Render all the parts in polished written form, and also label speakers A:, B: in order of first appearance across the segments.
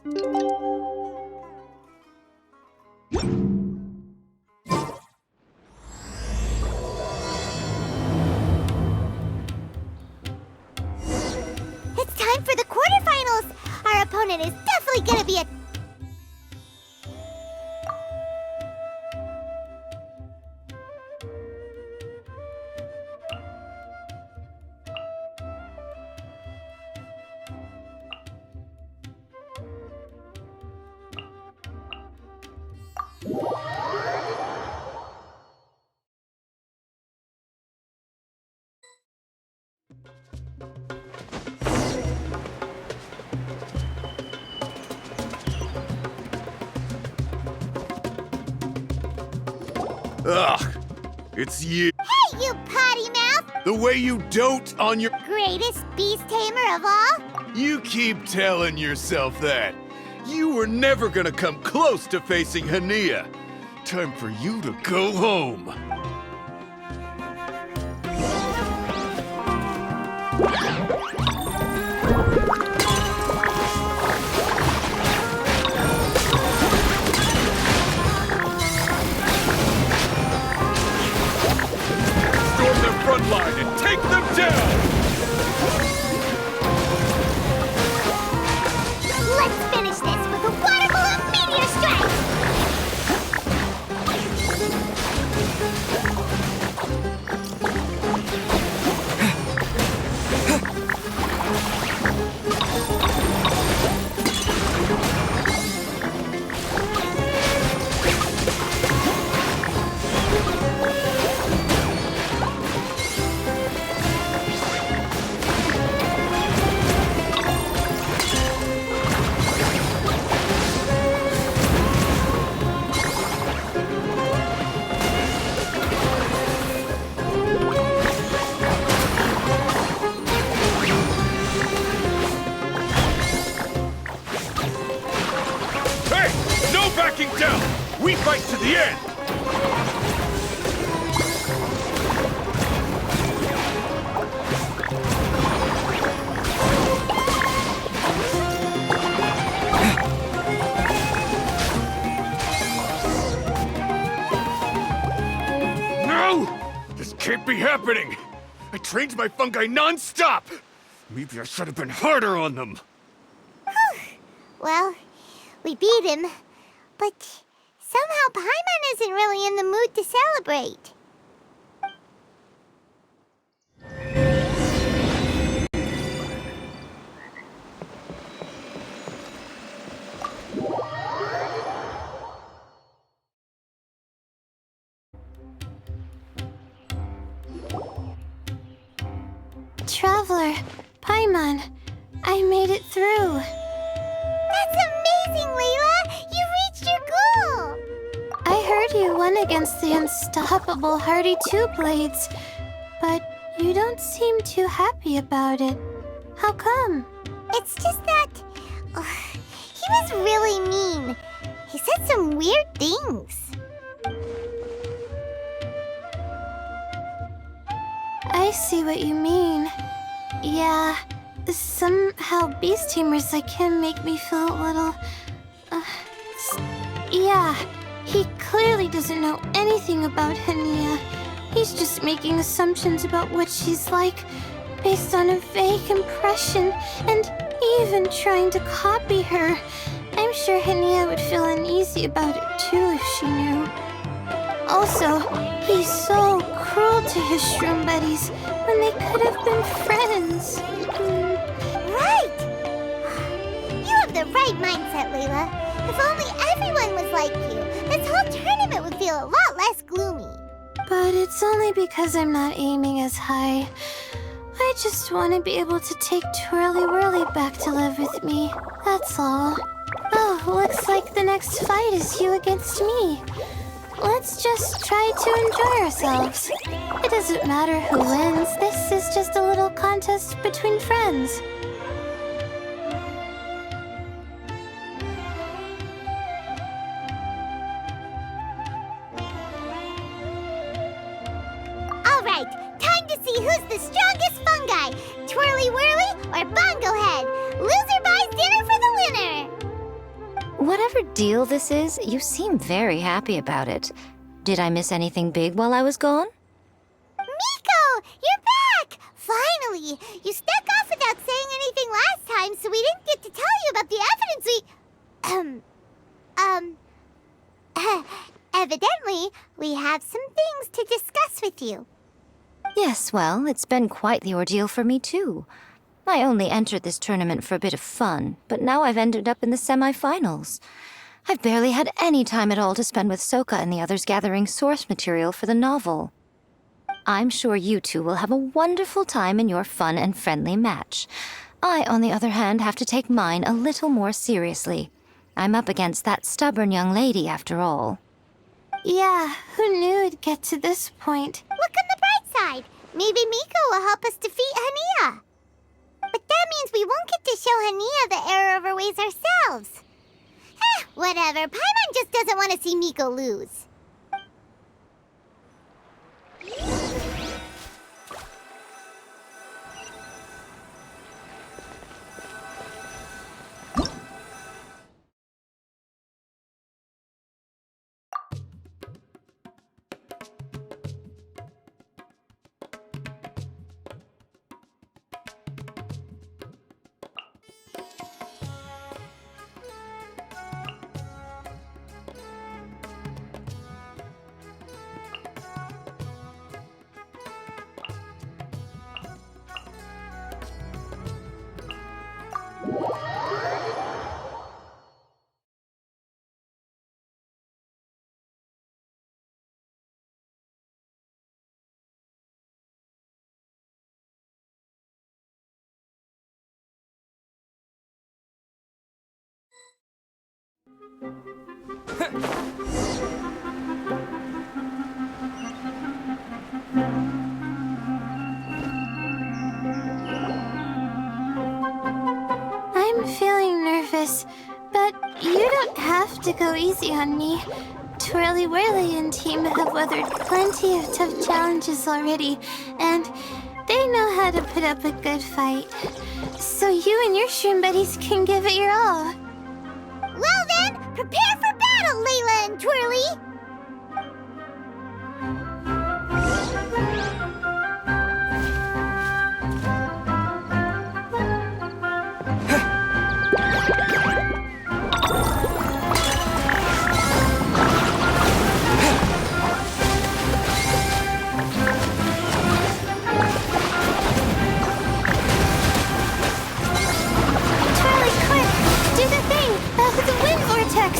A: It's time for the quarterfinals! Our opponent is definitely gonna be a...
B: Ugh, it's you.
A: Hey, you potty mouth!
B: The way you dote on your...
A: Greatest beast tamer of all?
B: You keep telling yourself that. You were never gonna come close to facing Hania. Time for you to go home. Storm their front line and take them down!
A: Let's finish this with a water balloon meteor strike!
B: Hey! No backing down! We fight to the end! No! This can't be happening! I trained my fungi non-stop! Maybe I should have been harder on them!
A: Well, we beat him, but somehow Paimon isn't really in the mood to celebrate.
C: Traveler, Paimon, I made it through.
A: That's amazing, Layla! You reached your goal!
C: I heard you won against the unstoppable Hardy Two-Blades, but you don't seem too happy about it. How come?
A: It's just that... he was really mean. He said some weird things.
C: I see what you mean. Yeah, somehow beast tamers like him make me feel a little... yeah, he clearly doesn't know anything about Hania. He's just making assumptions about what she's like based on a vague impression and even trying to copy her. I'm sure Hania would feel uneasy about it too if she knew. Also, he's so cruel to his shroom buddies when they could have been friends.
A: Right! You have the right mindset, Layla. If only everyone was like you, this whole tournament would feel a lot less gloomy.
C: But it's only because I'm not aiming as high. I just want to be able to take Twirly Whirly back to live with me. That's all. Oh, looks like the next fight is you against me. Let's just try to enjoy ourselves. It doesn't matter who wins. This is just a little contest between friends.
A: All right, time to see who's the strongest fungi. Twirly Whirly or Bongo Head. Loser buys dinner for the winner.
D: Whatever deal this is, you seem very happy about it. Did I miss anything big while I was gone?
A: Miko, you're back! Finally! You snuck off without saying anything last time, so we didn't get to tell you about the evidence evidently, we have some things to discuss with you.
D: Yes, well, it's been quite the ordeal for me, too. I only entered this tournament for a bit of fun, but now I've ended up in the semi-finals. I've barely had any time at all to spend with Soka and the others gathering source material for the novel. I'm sure you two will have a wonderful time in your fun and friendly match. I, on the other hand, have to take mine a little more seriously. I'm up against that stubborn young lady, after all.
C: Yeah, who knew it'd get to this point?
A: Look on the bright side. Maybe Miko will help us defeat Hania. But that means we won't get to show Hania the error of her ways ourselves. Whatever. Paimon just doesn't want to see Miko lose.
C: I'm feeling nervous, but you don't have to go easy on me. Twirly Whirly and team have weathered plenty of tough challenges already, and they know how to put up a good fight. So you and your shroom buddies can give it your all.
A: Well then, prepare for battle, Layla and Twirly!
C: Twirly, quick! Do the thing! The wind vortex!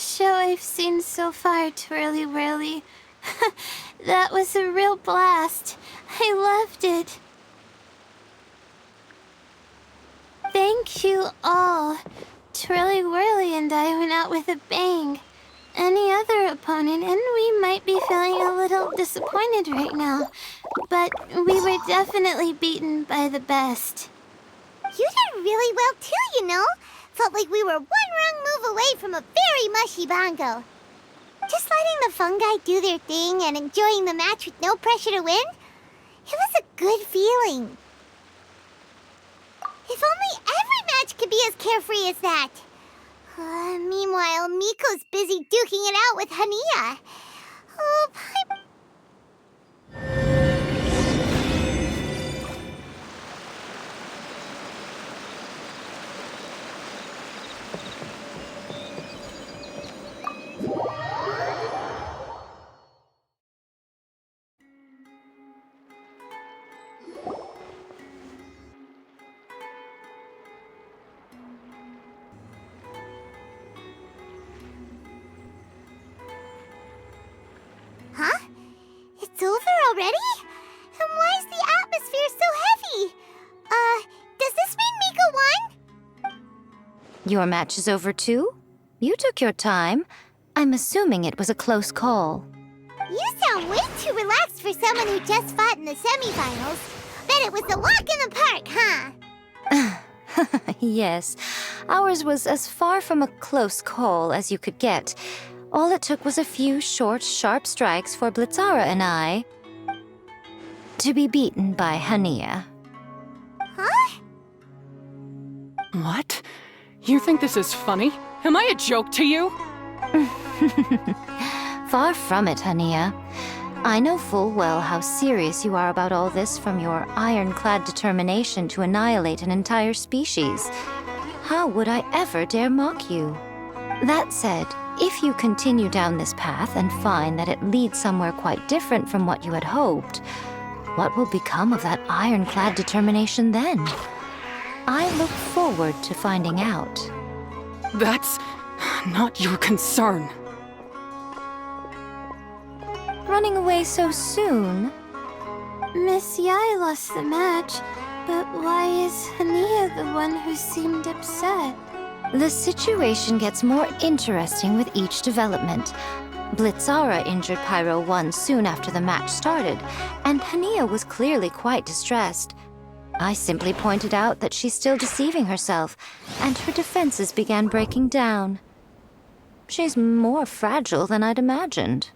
C: best show I've seen so far, Twirly Whirly. That was a real blast. I loved it. Thank you all. Twirly Whirly and I went out with a bang. Any other opponent, and we might be feeling a little disappointed right now, but we were definitely beaten by the best.
A: You did really well too, you know. Felt like we were one wrong move away from a very mushy bongo. Just letting the fungi do their thing and enjoying the match with no pressure to win, it was a good feeling. If only every match could be as carefree as that. Meanwhile, Miko's busy duking it out with Hania. Oh, huh? It's over already? And why is the atmosphere so heavy? Does this mean Miko won?
D: Your match is over too? You took your time. I'm assuming it was a close call.
A: You sound way too relaxed for someone who just fought in the semifinals. Bet it was a walk in the park, huh?
D: Yes, ours was as far from a close call as you could get. All it took was a few short, sharp strikes for Blitzara and I to be beaten by Hania.
A: Huh?
E: What? You think this is funny? Am I a joke to you?
D: Far from it, Hania. I know full well how serious you are about all this, from your ironclad determination to annihilate an entire species. How would I ever dare mock you? That said, if you continue down this path and find that it leads somewhere quite different from what you had hoped, what will become of that ironclad determination then? I look forward to finding out.
E: That's not your concern.
D: Running away so soon?
C: Miss Yai lost the match, but why is Hania the one who seemed upset?
D: The situation gets more interesting with each development. Blitzara injured Pyro 1 soon after the match started, and Hania was clearly quite distressed. I simply pointed out that she's still deceiving herself, and her defenses began breaking down. She's more fragile than I'd imagined.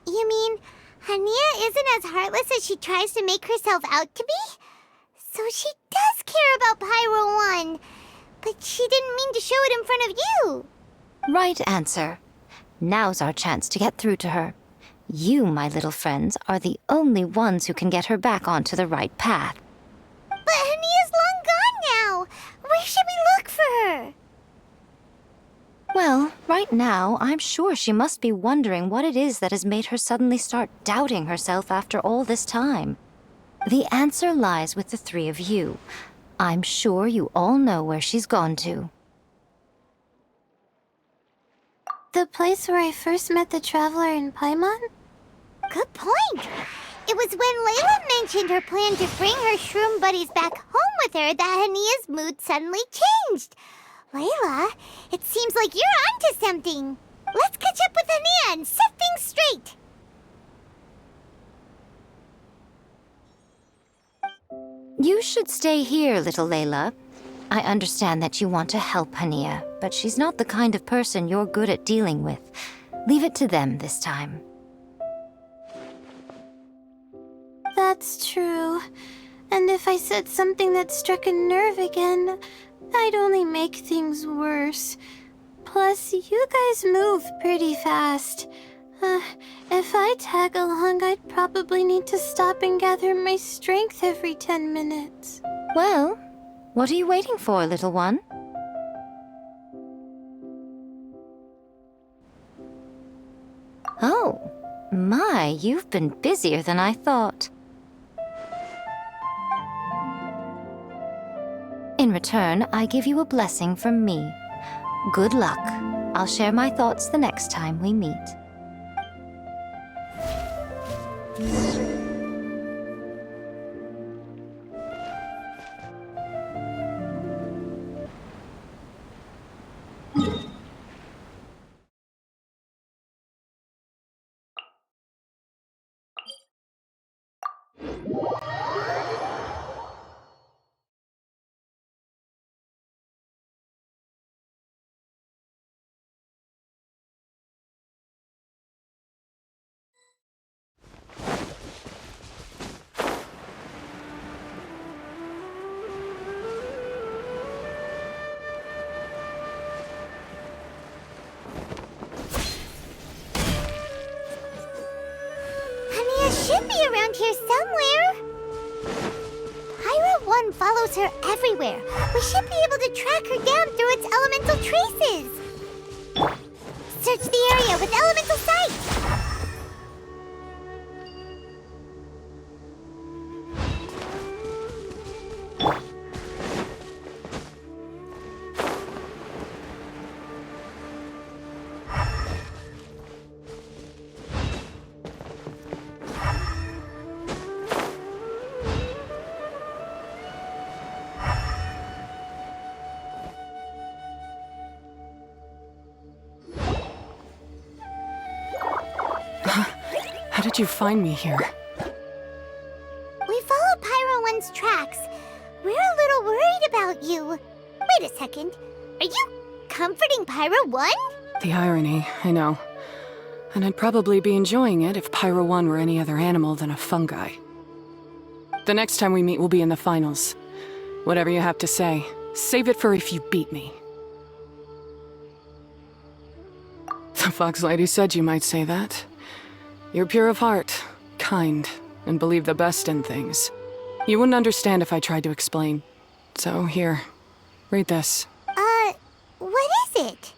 A: You mean Hania isn't as heartless as she tries to make herself out to be? So she does care about Pyro 1, but she didn't mean to show it in front of you.
D: Right answer. Now's our chance to get through to her. You, my little friends, are the only ones who can get her back onto the right path.
A: But Hania's long gone now. Where should we look for her?
D: Well, right now, I'm sure she must be wondering what it is that has made her suddenly start doubting herself after all this time. The answer lies with the three of you. I'm sure you all know where she's gone to.
C: The place where I first met the traveler in Paimon?
A: Good point. It was when Layla mentioned her plan to bring her shroom buddies back home with her that Hania's mood suddenly changed. Layla, it seems like you're onto something. Let's catch up with Hania and set things straight.
D: You should stay here, little Layla. I understand that you want to help Hania, but she's not the kind of person you're good at dealing with. Leave it to them this time.
C: That's true. And if I said something that struck a nerve again, I'd only make things worse. Plus, you guys move pretty fast. If I tag along, I'd probably need to stop and gather my strength every 10 minutes.
D: Well, what are you waiting for, little one? Oh, my, you've been busier than I thought. In return, I give you a blessing from me. Good luck. I'll share my thoughts the next time we meet.
A: Should be around here somewhere. Pyro 1 follows her everywhere. We should be able to track her down through its elemental traces. Search the area with elemental sight.
E: How did you find me here?
A: We followed Pyro 1's tracks. We're a little worried about you. Wait a second. Are you comforting Pyro 1?
E: The irony, I know. And I'd probably be enjoying it if Pyro 1 were any other animal than a fungi. The next time we meet will be in the finals. Whatever you have to say, save it for if you beat me. The Fox Lady said you might say that. You're pure of heart, kind, and believe the best in things. You wouldn't understand if I tried to explain. So here, read this.
A: What is it?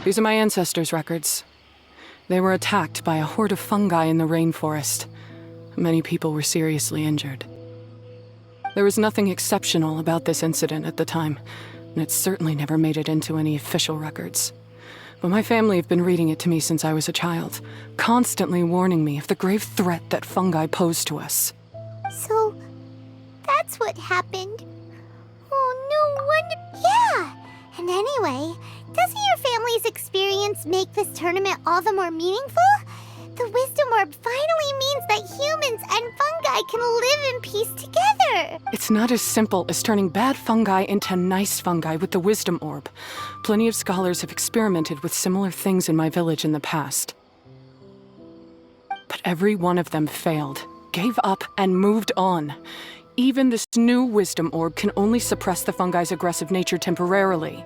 E: These are my ancestors' records. They were attacked by a horde of fungi in the rainforest. Many people were seriously injured. There was nothing exceptional about this incident at the time, and it certainly never made it into any official records. But my family have been reading it to me since I was a child, constantly warning me of the grave threat that fungi pose to us.
A: So, that's what happened. Oh, no wonder. Yeah! And anyway, doesn't your family's experience make this tournament all the more meaningful? The Wisdom Orb finally means that humans and fungi can live in peace together.
E: It's not as simple as turning bad fungi into nice fungi with the Wisdom Orb. Plenty of scholars have experimented with similar things in my village in the past. But every one of them failed, gave up, and moved on. Even this new Wisdom Orb can only suppress the fungi's aggressive nature temporarily.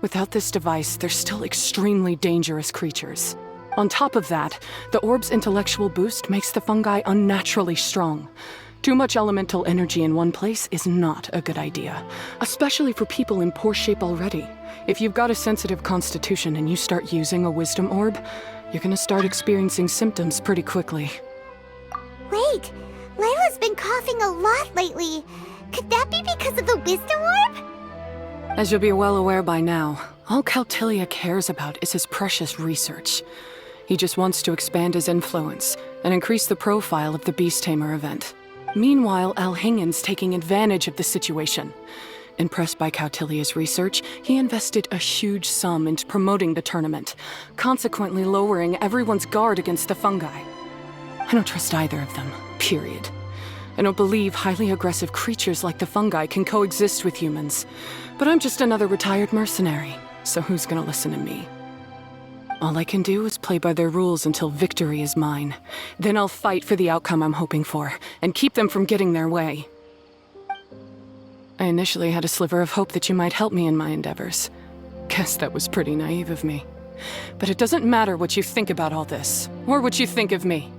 E: Without this device, they're still extremely dangerous creatures. On top of that, the orb's intellectual boost makes the fungi unnaturally strong. Too much elemental energy in one place is not a good idea, especially for people in poor shape already. If you've got a sensitive constitution and you start using a Wisdom Orb, you're gonna start experiencing symptoms pretty quickly.
A: Wait, Layla's been coughing a lot lately. Could that be because of the Wisdom Orb?
E: As you'll be well aware by now, all Caltilia cares about is his precious research. He just wants to expand his influence and increase the profile of the Beast Tamer event. Meanwhile, Alhingen's taking advantage of the situation. Impressed by Cautilia's research, he invested a huge sum into promoting the tournament, consequently lowering everyone's guard against the fungi. I don't trust either of them, period. I don't believe highly aggressive creatures like the fungi can coexist with humans. But I'm just another retired mercenary, so who's gonna listen to me? All I can do is play by their rules until victory is mine. Then I'll fight for the outcome I'm hoping for, and keep them from getting their way. I initially had a sliver of hope that you might help me in my endeavors. Guess that was pretty naive of me. But it doesn't matter what you think about all this, or what you think of me.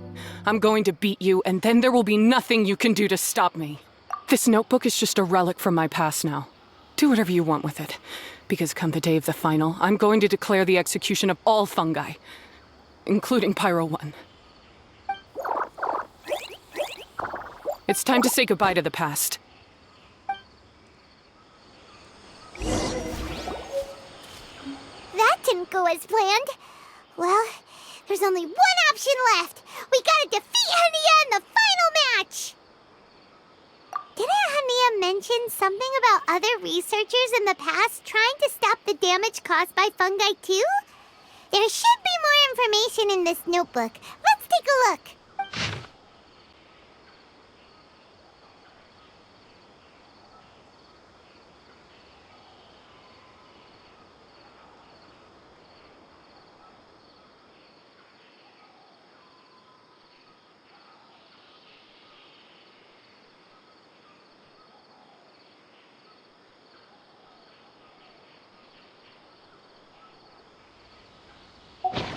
E: I'm going to beat you, and then there will be nothing you can do to stop me. This notebook is just a relic from my past now. Do whatever you want with it, because come the day of the final, I'm going to declare the execution of all fungi, including Pyro 1. It's time to say goodbye to the past.
A: That didn't go as planned. Well, there's only one option left. We gotta defeat Hania in the final match! Didn't Hania mention something about other researchers in the past trying to stop the damage caused by fungi too? There should be more information in this notebook. Let's take a look.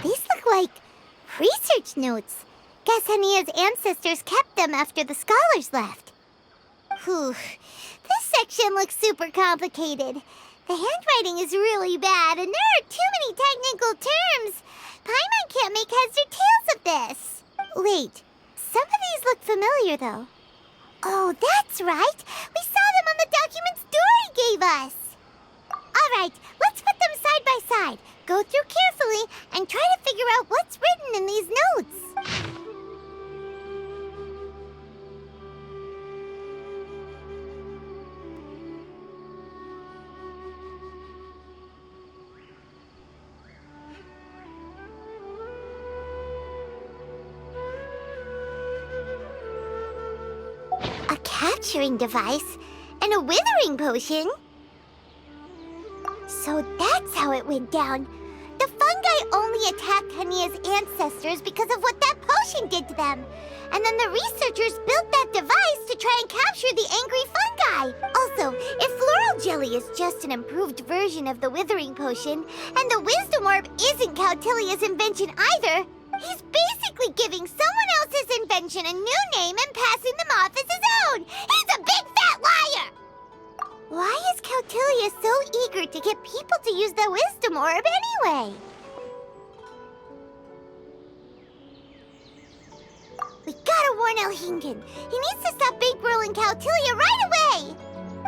A: These look like research notes. Guess Hania's ancestors kept them after the scholars left. Whew. This section looks super complicated. The handwriting is really bad, and there are too many technical terms. Paimon can't make heads or tails of this. Wait, some of these look familiar, though. Oh, that's right. We saw them on the documents Dory gave us. All right, let's put them side by side. Go through carefully and try to figure out what's written in these notes. A capturing device and a withering potion? So that's how it went down. The fungi only attacked Hania's ancestors because of what that potion did to them. And then the researchers built that device to try and capture the angry fungi. Also, if floral jelly is just an improved version of the withering potion, and the wisdom orb isn't Cautilia's invention either, he's basically giving someone else's invention a new name and passing them off as his own. He's a big fat liar! Why is Cautilia so eager to get people to use the wisdom orb anyway? We gotta warn Elhingen. He needs to stop bankrolling Cautilia right away!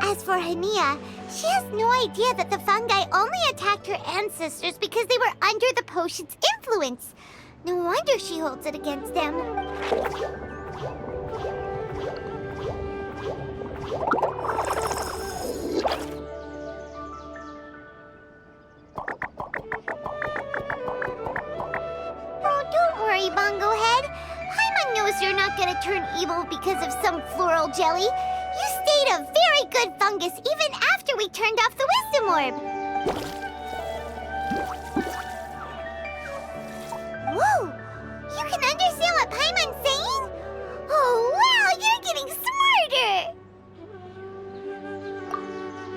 A: As for Hania, she has no idea that the fungi only attacked her ancestors because they were under the potion's influence. No wonder she holds it against them. Oh, don't worry, Bongo Head. Paimon knows you're not gonna turn evil because of some floral jelly. You stayed a very good fungus even after we turned off the wisdom orb. Whoa! You can understand what Paimon's saying? Oh, wow! You're getting smarter!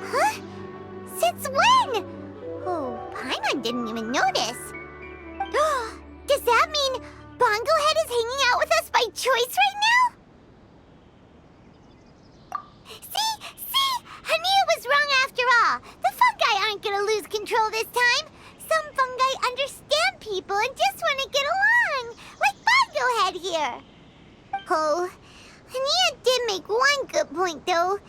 A: Huh? Since when? Oh, Paimon didn't even notice. Does that mean Bongo Head is hanging out with us by choice right now? See? Hania was wrong after all. The fungi aren't gonna lose control this time. Some fungi understand people and just want to get along, like Bongo Head here. Oh, Hania did make one good point, though.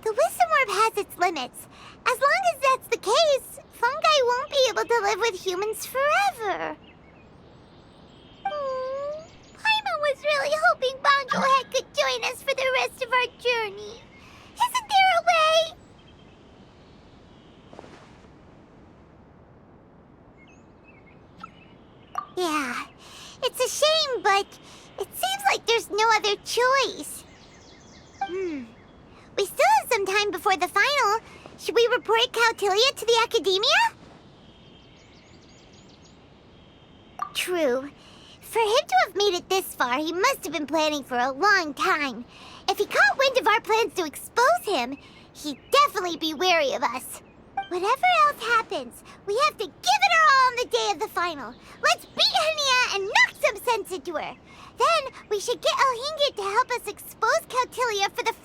A: The wisdom orb has its limits. As long as that's the case, fungi won't be able to live with humans forever. Paimon was really hoping Bongo Head could join us for the rest of our journey. Isn't there a way? Yeah, it's a shame, but it seems like there's no other choice. We still have some time before the final. Should we report Cautilia to the Academia? true. For him to have made it this far, he must have been planning for a long time. If he caught wind of our plans to expose him, he'd definitely be wary of us. Whatever else happens, we have to give it our all on the day of the final. Let's beat Hania and knock some sense into her. Then we should get Elhingit to help us expose Cautilia for the